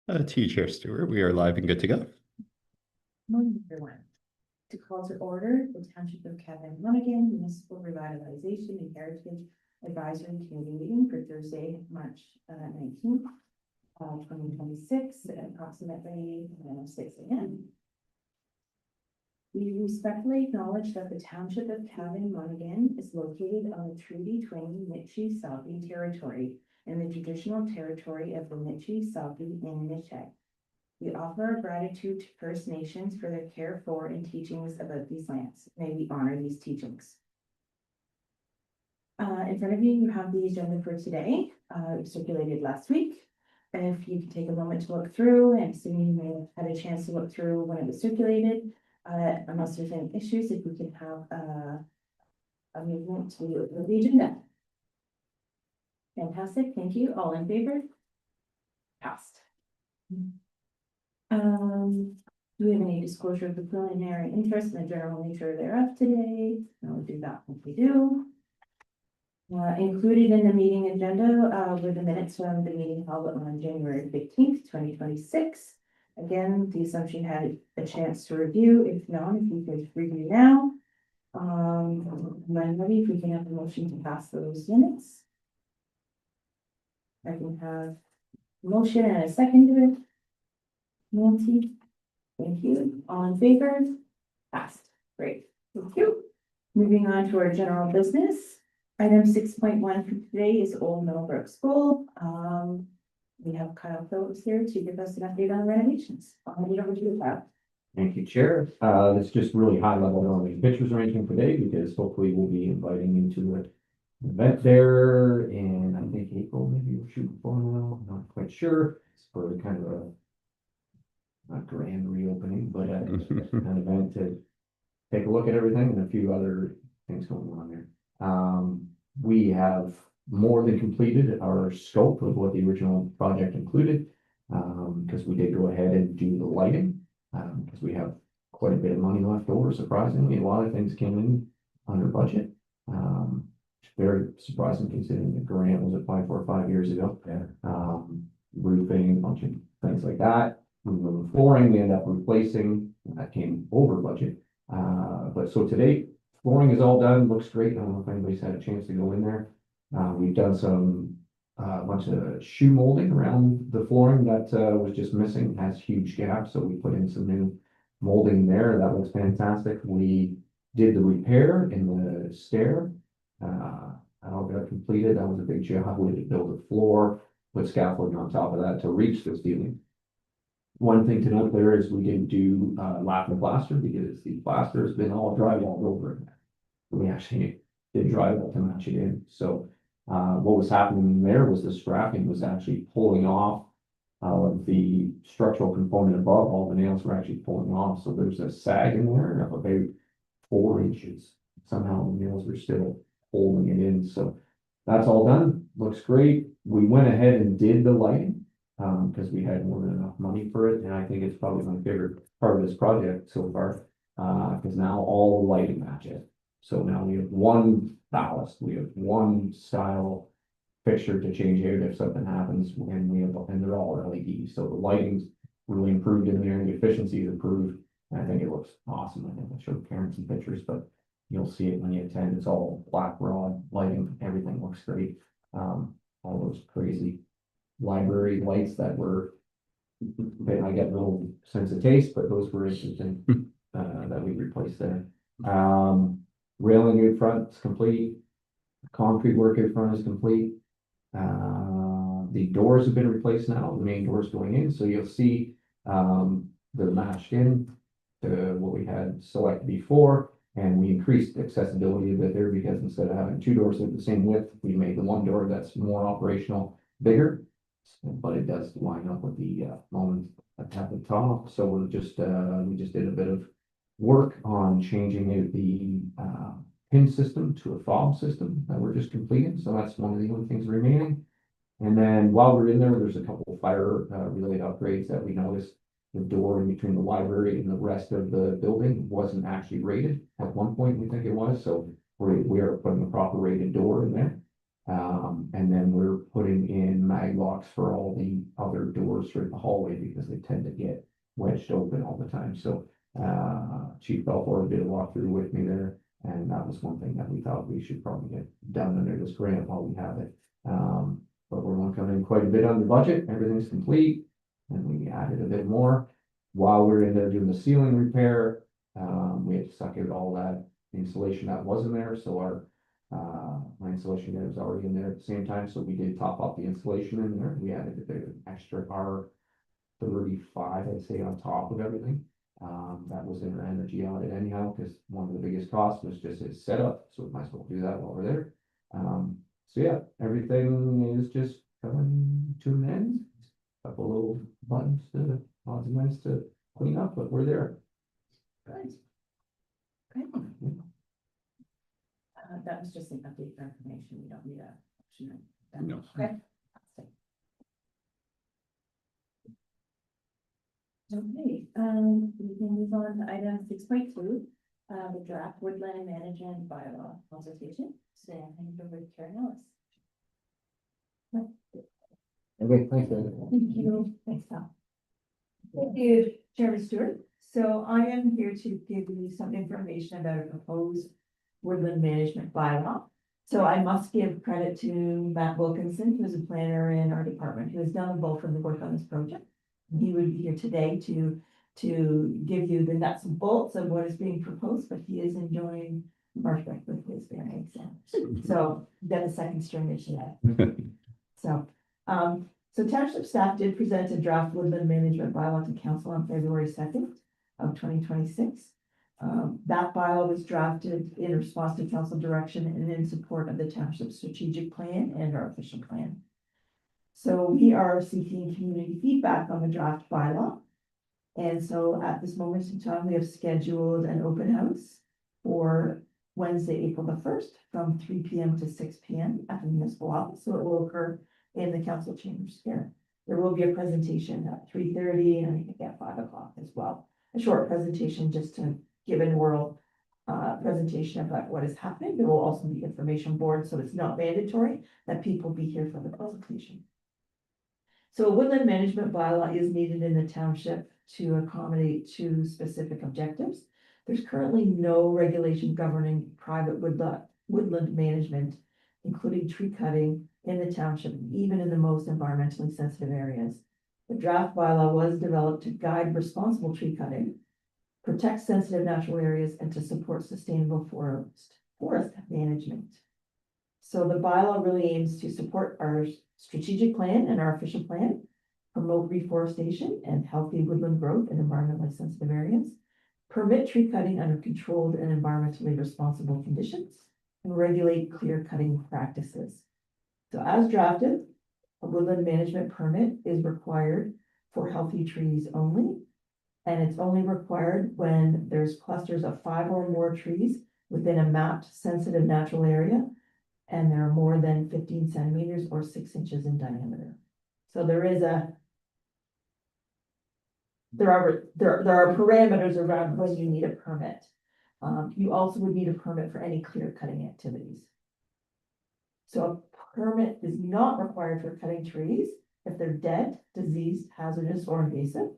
Chair Stewart, we are live and good to go. Morning, everyone. To call to order the Township of Cavan Monaghan Municipal Revitalization and Heritage Advisory Committee meeting for Thursday, March 19th, 2026 at approximately 6 a.m. We respectfully acknowledge that the Township of Cavan Monaghan is located on the Treaty 20 Michi-Salpy territory in the traditional territory of the Michi-Salpy and Nishek. We offer our gratitude to First Nations for their care for and teachings about these lands. May we honor these teachings. In front of you, you have the agenda for today, circulated last week. If you can take a moment to look through, and assuming you may have had a chance to look through when it was circulated, unless there's any issues, if we can have a movement to the agenda. Fantastic, thank you. All in favor? Passed. Do we have any disclosure of the preliminary interest and the general nature thereof today? No, we'll do that if we do. Included in the meeting agenda were the minutes from the meeting held on January 15th, 2026. Again, the assumption had a chance to review. If not, if you could review now. I'm ready if we can have a motion to pass those minutes. I can have a motion and a second to it. Nancy, thank you. All in favor? Passed. Great. Thank you. Moving on to our general business. Item 6.1 for today is Old Millbrook School. We have Kyle Phillips here to give us an update on renovations. I'll hand it over to you, Kyle. Thank you, Chair. It's just really high level. I don't have any pictures or anything today because hopefully we'll be inviting you to an event there. And I think April, maybe we're shooting for now. I'm not quite sure. It's for kind of a not grand reopening, but an event to take a look at everything and a few other things going on there. We have more than completed our scope of what the original project included, because we did go ahead and do the lighting, because we have quite a bit of money left over. Surprisingly, a lot of things came in under budget. Very surprising considering the grant was applied for 5 years ago. Roofing, a bunch of things like that. The flooring we end up replacing, that came over budget. But so today, flooring is all done, looks great. I don't know if anybody's had a chance to go in there. We've done some bunch of shoe molding around the flooring that was just missing, it has huge gaps, so we put in some new molding there. That looks fantastic. We did the repair in the stair. That all got completed. That was a big job. We had to build a floor, put scaffolding on top of that to reach the ceiling. One thing to note there is we didn't do lap and plaster because the plaster has been all drywalled over it. We actually did drywall to match it in. So what was happening there was the strapping was actually pulling off of the structural component above. All the nails were actually pulling off. So there's a sag in there of about 4 inches. Somehow the nails were still holding it in. So that's all done. Looks great. We went ahead and did the lighting. Because we had more than enough money for it, and I think it's probably my favorite part of this project so far, because now all the lighting matches. So now we have one ballast, we have one style fixture to change out if something happens, and they're all LED. So the lighting's really improved in there, the efficiency is improved, and I think it looks awesome. I think I showed Karen some pictures, but you'll see it when you attend. It's all black rod lighting, everything looks great. All those crazy library lights that were, I get no sense of taste, but those were interesting that we replaced there. Railing in front is complete. Concrete work in front is complete. The doors have been replaced now, the main doors going in, so you'll see they're matched in to what we had selected before, and we increased accessibility a bit there because instead of having 2 doors of the same width, we made the one door that's more operational bigger. But it does line up with the moment at the top. So we're just we just did a bit of work on changing out the pin system to a fob system that we're just completing. So that's one of the only things remaining. And then while we're in there, there's a couple of fire related upgrades that we noticed. The door in between the library and the rest of the building wasn't actually rated at one point. We think it was, so we are putting a proper rated door in there. And then we're putting in mag locks for all the other doors for the hallway because they tend to get wedged open all the time. So Chief Belfort did a walkthrough with me there, and that was one thing that we thought we should probably get done under this grant while we have it. But we're not coming in quite a bit under budget. Everything's complete, and we added a bit more. While we're in there doing the ceiling repair, we had to suck out all that insulation that wasn't there. So our my insulation guy was already in there at the same time. So we did top up the insulation in there. We added a bit of extra R35, I'd say, on top of everything. That was in our energy audit anyhow, because one of the biggest costs was just its setup. So we might as well do that while we're there. So yeah, everything is just coming to an end. A couple little buttons to odds and ends to clean up, but we're there. Good. Great. That was just an update for information. We don't need a motion. No. Okay. Okay, we can move on to item 6.2, the draft woodland management bylaw consultation. So I hand over to Karen Ellis. Okay, thanks, David. Thank you. Thanks, Tom. Thank you, Chairman Stewart. So I am here to give you some information about a proposed woodland management bylaw. So I must give credit to Matt Wilkinson, who's a planner in our department, who has done the bulk of the work on this project. He would be here today to give you the nuts and bolts of what is being proposed, but he is enjoying Marshbeck with his hearing exam. So then a second string issue. So township staff did present a draft woodland management bylaw to council on February 2nd of 2026. That bylaw was drafted in response to council direction and in support of the township strategic plan and our official plan. So we are seeking community feedback on the draft bylaw. And so at this moment in time, we have scheduled an open house for Wednesday, April the 1st from 3 p.m. to 6 p.m. at the municipal office. So it will occur in the council chambers here. There will be a presentation at 3:30 and I think at 5 o'clock as well. A short presentation just to give an oral presentation about what is happening. There will also be information boards, so it's not mandatory that people be here for the presentation. So a woodland management bylaw is needed in the township to accommodate two specific objectives. There's currently no regulation governing private woodland management, including tree cutting in the township, even in the most environmentally sensitive areas. The draft bylaw was developed to guide responsible tree cutting, protect sensitive natural areas, and to support sustainable forest management. So the bylaw really aims to support our strategic plan and our official plan, promote reforestation and healthy woodland growth in environmentally sensitive areas, permit tree cutting under controlled and environmentally responsible conditions, and regulate clear cutting practices. So as drafted, a woodland management permit is required for healthy trees only, and it's only required when there's clusters of 5 or more trees within a mapped sensitive natural area, and they're more than 15 centimeters or 6 inches in diameter. So there are parameters around when you need a permit. You also would need a permit for any clear cutting activities. So a permit is not required for cutting trees if they're dead, diseased, hazardous, or invasive.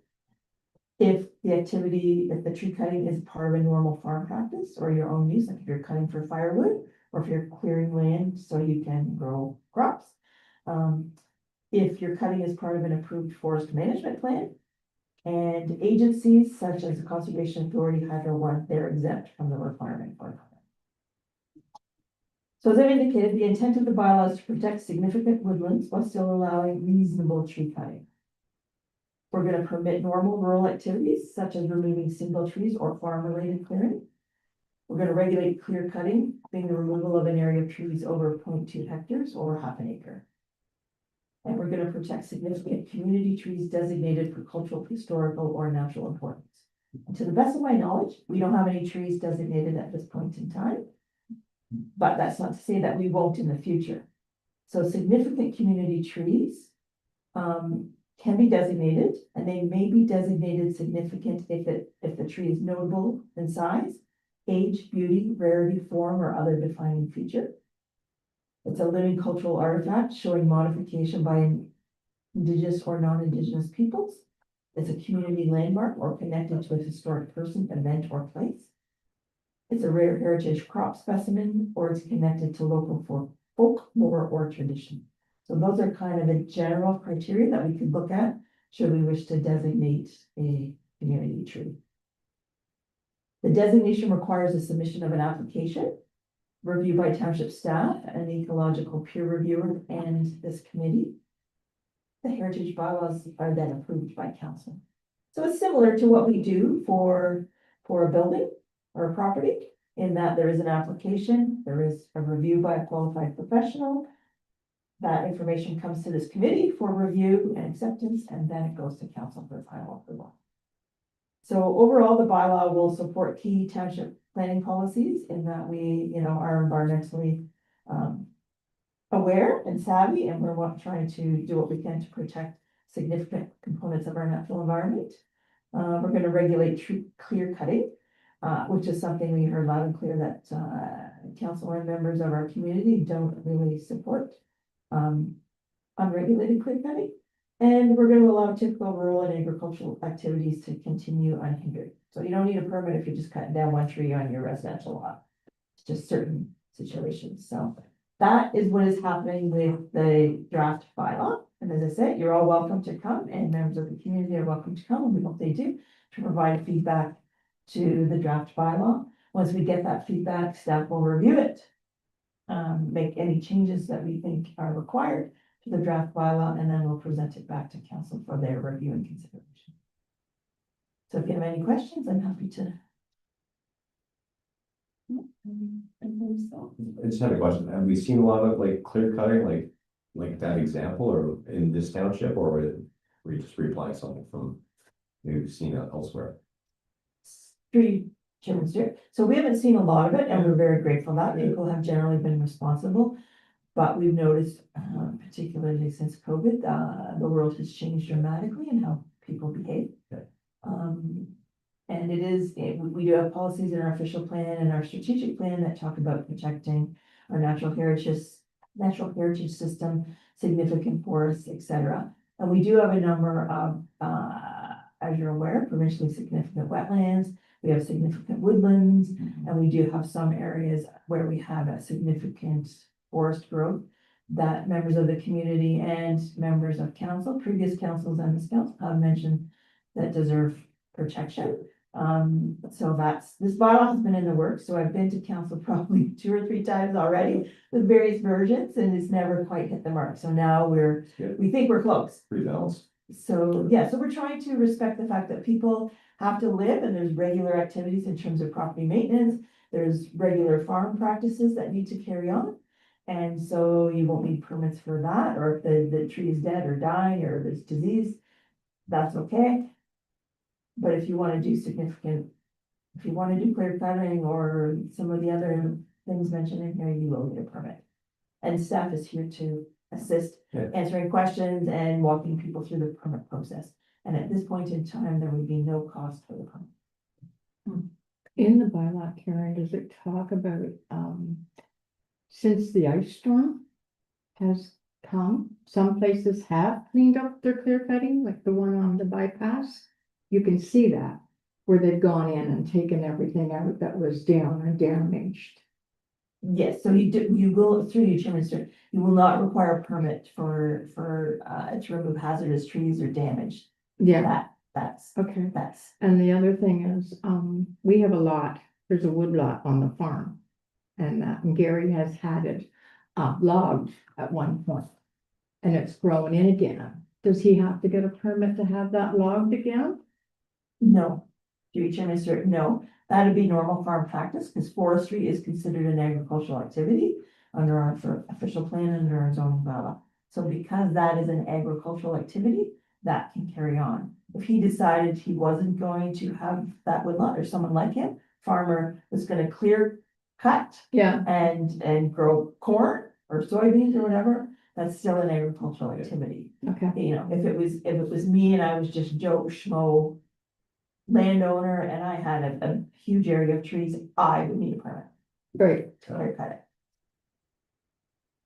If the tree cutting is part of a normal farm practice or your own use, like if you're cutting for firewood, or if you're clearing land so you can grow crops. If your cutting is part of an approved forest management plan, and agencies such as the Conservation Authority, Hydro One, they're exempt from the requirement for a permit. So as I indicated, the intent of the bylaw is to protect significant woodlands while still allowing reasonable tree cutting. We're going to permit normal rural activities such as removing single trees or farm-related clearing. We're going to regulate clear cutting, being the removal of an area of trees over 0.2 hectares or half an acre. And we're going to protect significant community trees designated for cultural, historical, or natural importance. And to the best of my knowledge, we don't have any trees designated at this point in time, but that's not to say that we won't in the future. So significant community trees can be designated, and they may be designated significant if the tree is notable in size, age, beauty, rarity, form, or other defining feature. It's a living cultural artifact showing modification by Indigenous or non-Indigenous peoples. It's a community landmark or connected to a historic person, event, or place. It's a rare heritage crop specimen, or it's connected to local folklore or tradition. So those are kind of the general criteria that we could look at should we wish to designate a community tree. The designation requires a submission of an application, review by township staff and ecological peer reviewer and this committee. The heritage bylaws are then approved by council. So it's similar to what we do for a building or a property, in that there is an application, there is a review by a qualified professional. That information comes to this committee for review and acceptance, and then it goes to council for final approval. So overall, the bylaw will support key township planning policies in that we, are environmentally aware and savvy, and we're trying to do what we can to protect significant components of our natural environment. We're going to regulate clear cutting, which is something we heard loud and clear that council and members of our community don't really support. Unregulated clear cutting. And we're going to allow typical rural and agricultural activities to continue unhindered. So you don't need a permit if you're just cutting down one tree on your residential lot. It's just certain situations. So that is what is happening with the draft bylaw. And as I said, you're all welcome to come, and members of the community are welcome to come, and we hope they do, to provide feedback to the draft bylaw. Once we get that feedback, staff will review it, make any changes that we think are required to the draft bylaw, and then we'll present it back to council for their review and consideration. So if you have any questions, I'm happy to. I just had a question. Have we seen a lot of like clear cutting, like that example, or in this township, or were we just replying something from maybe we've seen it elsewhere? Tree Chairman Stewart. So we haven't seen a lot of it, and we're very grateful that people have generally been responsible. But we've noticed, particularly since COVID, the world has changed dramatically in how people behave. Okay. And we do have policies in our official plan and our strategic plan that talk about protecting our natural heritage system, significant forests, etc. And we do have a number of, as you're aware, provincially significant wetlands. We have significant woodlands, and we do have some areas where we have a significant forest growth that members of the community and members of council, previous councils and this council have mentioned that deserve protection. So this bylaw has been in the works. So I've been to council probably 2 or 3 times already with various versions, and it's never quite hit the mark. So now we think we're close. Pretty balanced. So yeah, so we're trying to respect the fact that people have to live, and there's regular activities in terms of property maintenance. There's regular farm practices that need to carry on. And so you won't need permits for that, or if the tree is dead or dying or there's disease, that's okay. But if you want to do clear cutting or some of the other things mentioned in here, you will need a permit. And staff is here to assist, answering questions and walking people through the permit process. And at this point in time, there would be no cost for the permit. In the bylaw, Karen, does it talk about, since the ice storm has come, some places have cleaned up their clear cutting, like the one on the bypass? You can see that, where they've gone in and taken everything out that was down or damaged. Yes, so you will, through you, Chairman Stewart, you will not require a permit to remove hazardous trees or damage. Yeah, That's. and the other thing is, we have a lot, there's a wood lot on the farm. And Gary has had it logged at one point, and it's growing in again. Does he have to get a permit to have that logged again? No, through you, Chairman Stewart, no, that'd be normal farm practice, because forestry is considered an agricultural activity under our official plan and under our zoning bylaw. So because that is an agricultural activity, that can carry on. If he decided he wasn't going to have that woodlot, or someone like him, farmer was going to clear cut and grow corn or soybeans or whatever, that's still an agricultural activity. Okay. If it was me and I was just Joe Schmo landowner and I had a huge area of trees, I would need a permit Great. to clear cut it.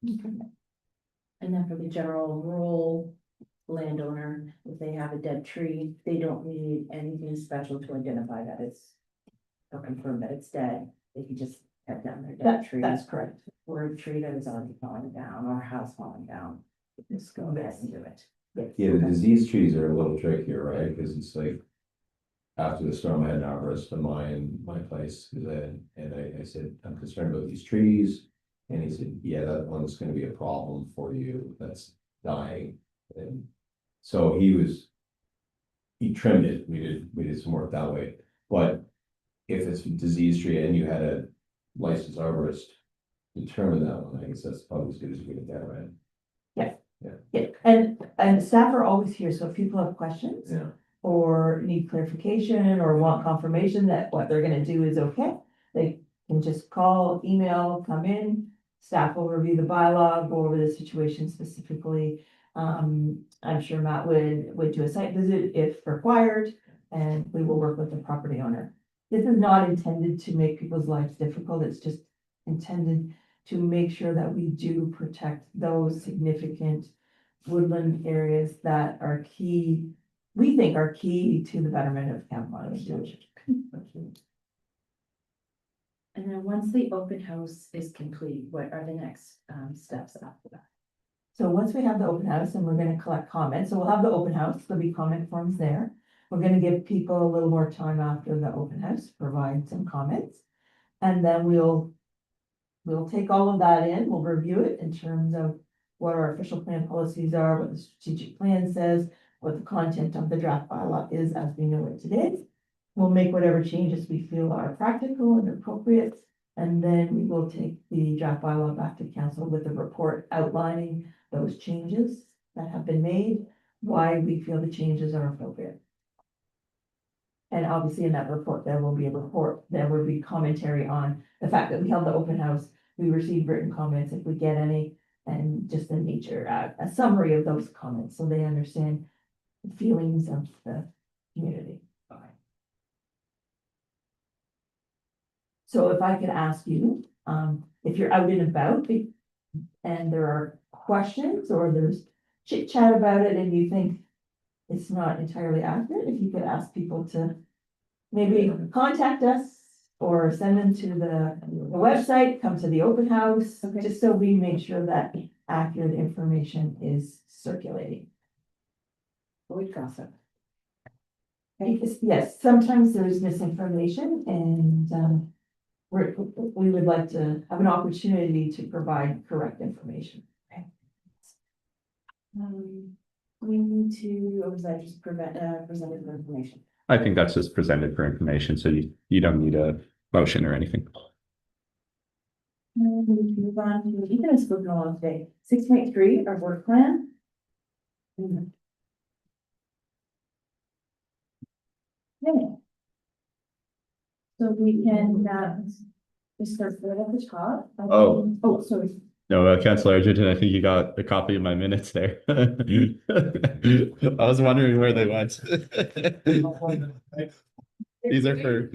And then for the general rural landowner, if they have a dead tree, they don't need anything special to identify that it's, or confirm that it's dead. They can just cut down their dead tree. That's correct. Or a tree that is already falling down or a house falling down. Just go ahead and do it. Yeah, the disease trees are a little trickier, right? Because it's like. After the storm, I had an arborist to my place, and I said, I'm concerned about these trees. And he said, yeah, that one's gonna be a problem for you, that's dying. And so he trimmed it, we did some work that way, but if it's a disease tree and you had a licensed arborist determine that one, I guess that's probably as good as we get that, right? Yeah, and staff are always here, so if people have questions. Yeah. Or need clarification or want confirmation that what they're gonna do is okay, they can just call, email, come in. Staff will review the bylaw, go over the situation specifically. I'm sure Matt would do a site visit if required, and we will work with the property owner. This is not intended to make people's lives difficult, it's just intended to make sure that we do protect those significant woodland areas that are key, we think are key to the betterment of Camp Mountain Township. And then once the open house is complete, what are the next steps after that? So once we have the open house and we're gonna collect comments, so we'll have the open house, there'll be comment forms there. We're gonna give people a little more time after the open house, to provide some comments. And then we'll take all of that in, we'll review it in terms of what our official plan policies are, what the strategic plan says, what the content of the draft bylaw is as we know it today. We'll make whatever changes we feel are practical and appropriate. And then we will take the draft bylaw back to council with a report outlining those changes that have been made, why we feel the changes are appropriate. And obviously in that report, there will be commentary on the fact that we held the open house. We received written comments if we get any, and just the nature, a summary of those comments, so they understand the feelings of the community. So if I could ask you, if you're out and about and there are questions or there's chit chat about it and you think it's not entirely accurate, if you could ask people to maybe contact us or send them to the website, come to the open house, Okay. just so we make sure that accurate information is circulating. We gossip. Because, yes, sometimes there's misinformation and we would like to have an opportunity to provide correct information. We need to, or was that just presented for information? I think that's just presented for information, so you don't need a motion or anything. We can move on to, Ethan has spoken along today, 6.3, our work plan. Okay. So we can, we start right at the top. Oh. Oh, sorry. No, Councillor Edgerton, I think you got a copy of my minutes there. I was wondering where they went. These are for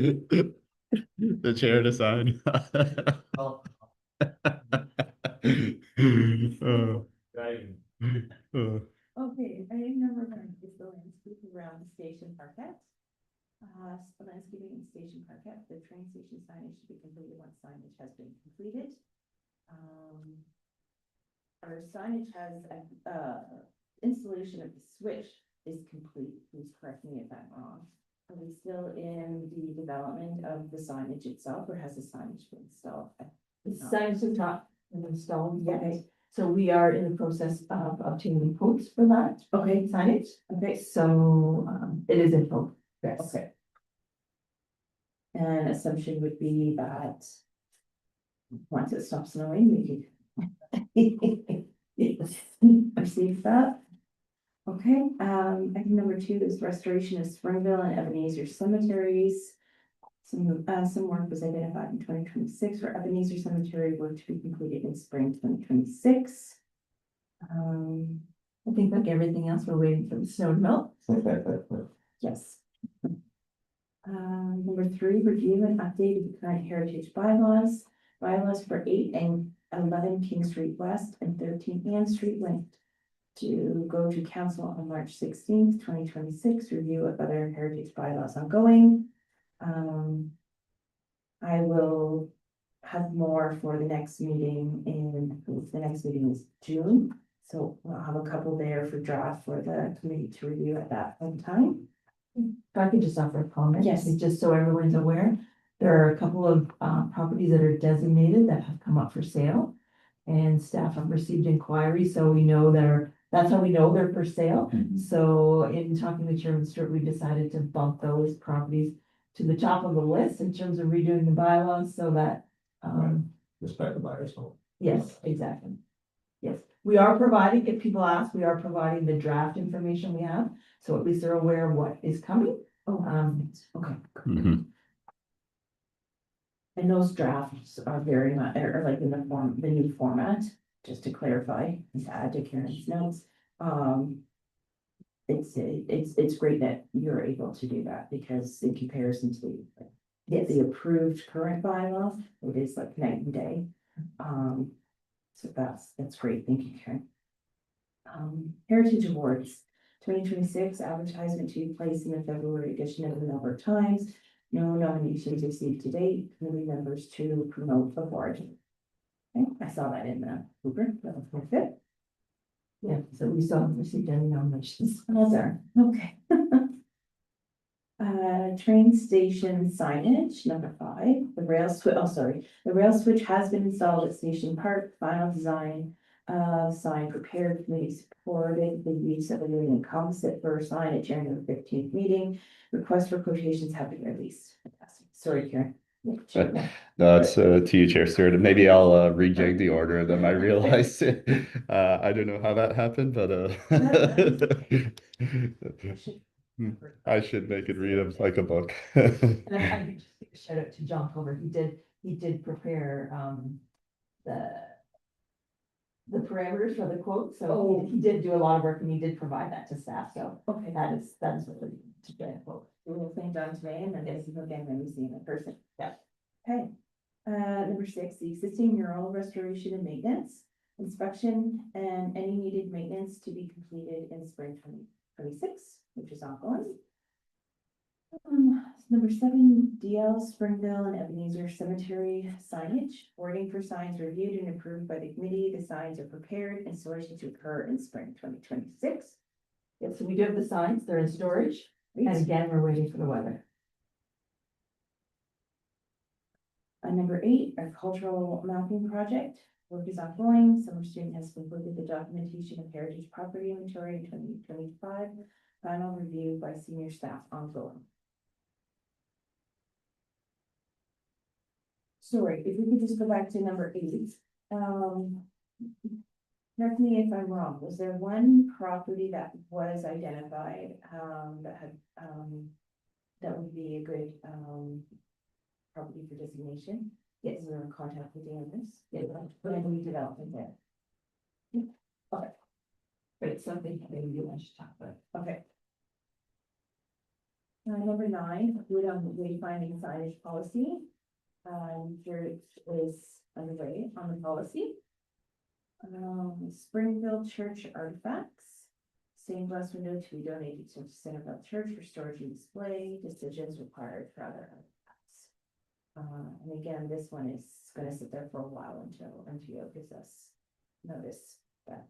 the chair to sign. Okay, item number 1 is the landscape around the station parkette. The landscaping in station parkette, the train station signage should be completed once signage has been completed. Our signage has, installation of the switch is complete, please correct me if I'm wrong. Are we still in the development of the signage itself, or has the signage been installed? The signs are not installed yet, Okay. so we are in the process of obtaining quotes for that Okay, signage. okay, So it is in progress. okay. And assumption would be that once it stops snowing, we could receive that. Okay, item number 2 is restoration of Springville and Ebenezer cemeteries. Some work was identified in 2026 for Ebenezer Cemetery work to be completed in spring 2026. I think like everything else, we're waiting for the snow to melt. Yes. Number 3, review and update of the current heritage bylaws for 8 and 11 King Street West and 13 Ann Street linked to go to council on March 16th, 2026. Review of other heritage bylaws ongoing. I will have more for the next meeting the next meeting is June. So we'll have a couple there for draft for the committee to review at that point in time. If I could just offer a comment. Yes. Just so everyone's aware, there are a couple of properties that are designated that have come up for sale. And staff have received inquiries, so we know that's how we know they're for sale. So in talking with Chairman Stewart, we decided to bump those properties to the top of the list in terms of redoing the bylaws so that, Respect the buyer's home. yes, exactly. Yes, we are providing, if people ask, we are providing the draft information we have, so at least they're aware of what is coming. Okay. Mhm. And those drafts are very much, are like in the new format, just to clarify, and to add to Karen's notes. It's great that you're able to do that, because in comparison to the approved current bylaw, it is like night and day. So that's great, thank you, Karen. Heritage Awards, 2026 advertisement to be placed in the February edition of the Melbourne Times. No nominations received to date, committee members to promote the award. Okay, I saw that in the Hooper, that was perfect. Yeah, so we still haven't received any nominations. Oh, there, okay. Train station signage, number 5, the rail switch, the rail switch has been installed at Station Park, final design. Sign prepared, committee supported the use of a new composite for a sign at January 15th meeting. Requests for quotations have been released. Fantastic. Sorry, Karen. No, it's to you, Chair Stewart. And maybe I'll rejig the order of them. I realized I don't know how that happened, but I should make it read them like a book. And I could just give a shout out to John Culver, he did prepare, the parameters for the quote, so he did do a lot of work and he did provide that to staff, so Okay, that is really to get a quote. we will thank John today, and then this is again when we see him in person. Yeah. Okay. Number 6, the existing mural restoration and maintenance, inspection and any needed maintenance to be completed in spring 2026, which is ongoing. Number 7, DL Springville and Ebenezer Cemetery signage. Wording for signs reviewed and approved by the committee. The signs are prepared and sorted to occur in spring 2026. Yeah, so we do have the signs, they're in storage, and Great. again, we're waiting for the weather. Number 8, our cultural mapping project. Work is ongoing. Summer student has completed the documentation of heritage property inventory in 2025. Final review by senior staff ongoing. Sorry, if we could just go back to number 8. Correct me if I'm wrong. Was there one property that was identified that had that would be a good property for designation? Yes, we're in contact with Danvers. Yeah, but I believe development there. Okay, But it's something maybe you want to talk about. okay. Number 9, wood on wayfinding signage policy. Here is underway on the policy. Springville Church artifacts. Stained glass window to be donated to Centerville Church for storage and display. Decisions required for other artifacts. And again, this one is gonna sit there for a while until MTO gives us notice that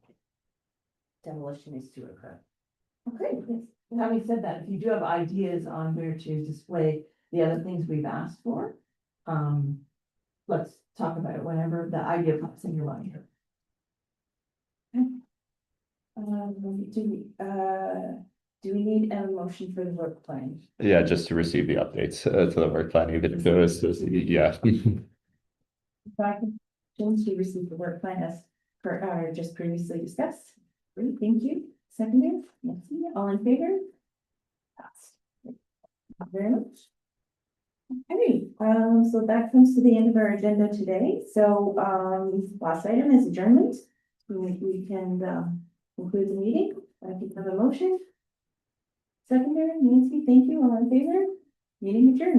demolition is to occur. Okay, having said that, if you do have ideas on where to display the other things we've asked for, let's talk about it whenever the idea pops in your mind. Do we need a motion for the work plan? Yeah, just to receive the updates to the work plan, even if there is, yeah. Since we received the work plan as just previously discussed. Great, thank you. Seconded, Nancy, all in favor? Passed. Thank you very much. Okay, so that comes to the end of our agenda today. So, last item is adjournment. We can conclude the meeting. I can have a motion. Secondary, Nancy, thank you. All in favor? Meeting adjourned.